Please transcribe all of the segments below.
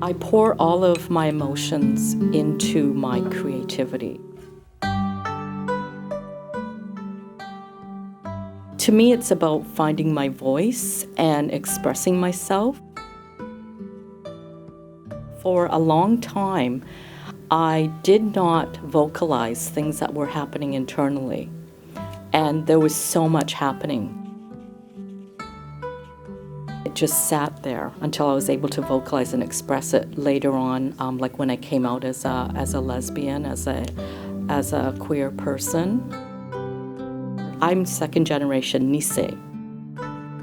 I pour all of my emotions into my creativity. To me, it's about finding my voice and expressing myself. For a long time, I did not vocalize things that were happening internally, and there was so much happening. It just sat there until I was able to vocalize and express it later on, like when I came out as a lesbian, as a queer person. I'm second generation Nisei.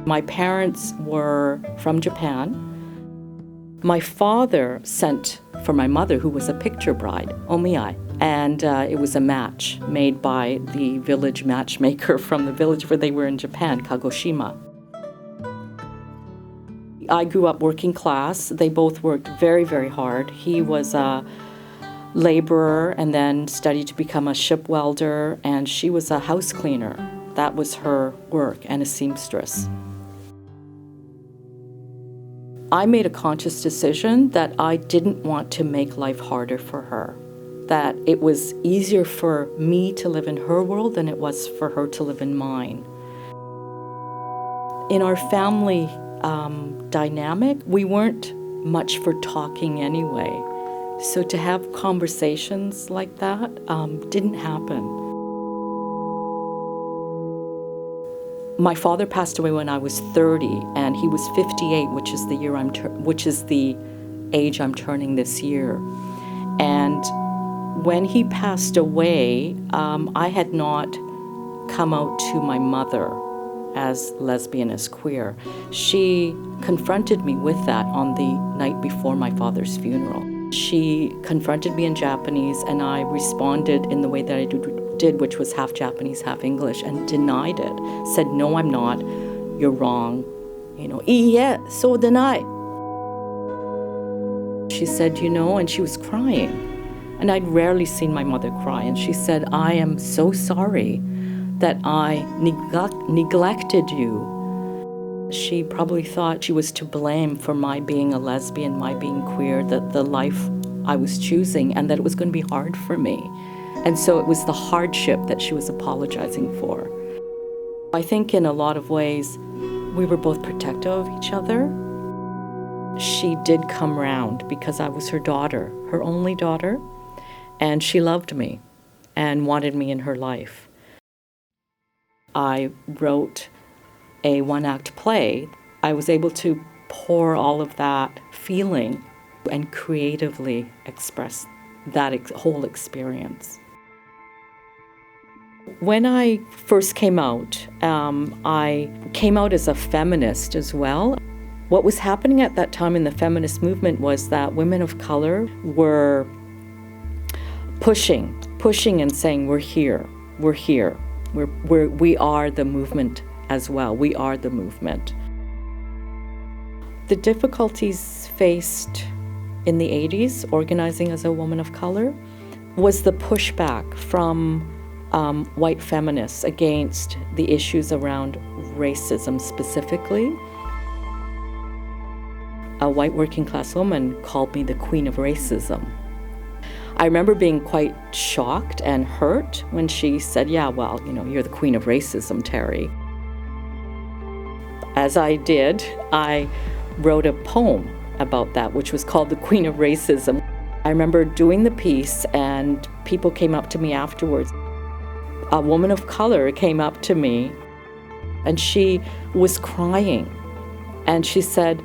My parents were from Japan. My father sent for my mother, who was a picture bride, omiai, and it was a match made by the village matchmaker from the village where they were in Japan, Kagoshima. I grew up working class. They both worked very, very hard. He was a laborer and then studied to become a ship welder, and she was a house cleaner. That was her work, and a seamstress. I made a conscious decision that I didn't want to make life harder for her, that it was easier for me to live in her world than it was for her to live in mine. In our family dynamic, we weren't much for talking anyway. So to have conversations like that didn't happen. My father passed away when I was 30, and he was 58, which is the age I'm turning this year. And when he passed away, I had not come out to my mother as lesbian, as queer. She confronted me with that on the night before my father's funeral. She confronted me in Japanese, and I responded in the way that I did, which was half Japanese, half English, and denied it. Said, "No, I'm not. You're wrong. Iie, so denai." She said, and she was crying. And I'd rarely seen my mother cry. And she said, "I am so sorry that I neglected you." She probably thought she was to blame for my being a lesbian, my being queer, that the life I was choosing, and that it was going to be hard for me. And so it was the hardship that she was apologizing for. I think in a lot of ways, we were both protective of each other. She did come round because I was her daughter, her only daughter, and she loved me and wanted me in her life. I wrote a one-act play. I was able to pour all of that feeling and creatively express that whole experience. When I first came out, I came out as a feminist as well. What was happening at that time in the feminist movement was that women of color were pushing and saying, "We're here, we are the movement as well, we are the movement." The difficulties faced in the 80s, organizing as a woman of color, was the pushback from white feminists against the issues around racism specifically. A white working class woman called me the queen of racism. I remember being quite shocked and hurt when she said, "Yeah, well, you're the queen of racism, Terrie." As I did, I wrote a poem about that, which was called The Queen of Racism. I remember doing the piece, and people came up to me afterwards. A woman of color came up to me, and she was crying. And she said,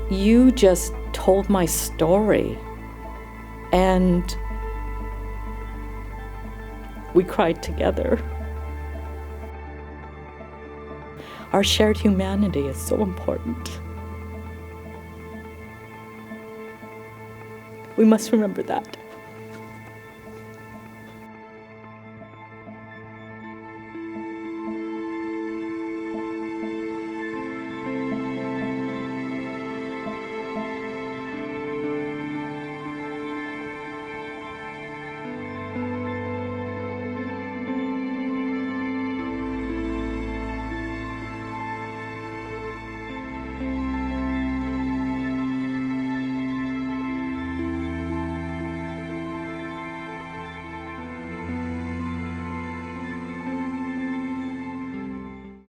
"You just told my story." And we cried together. Our shared humanity is so important. We must remember that.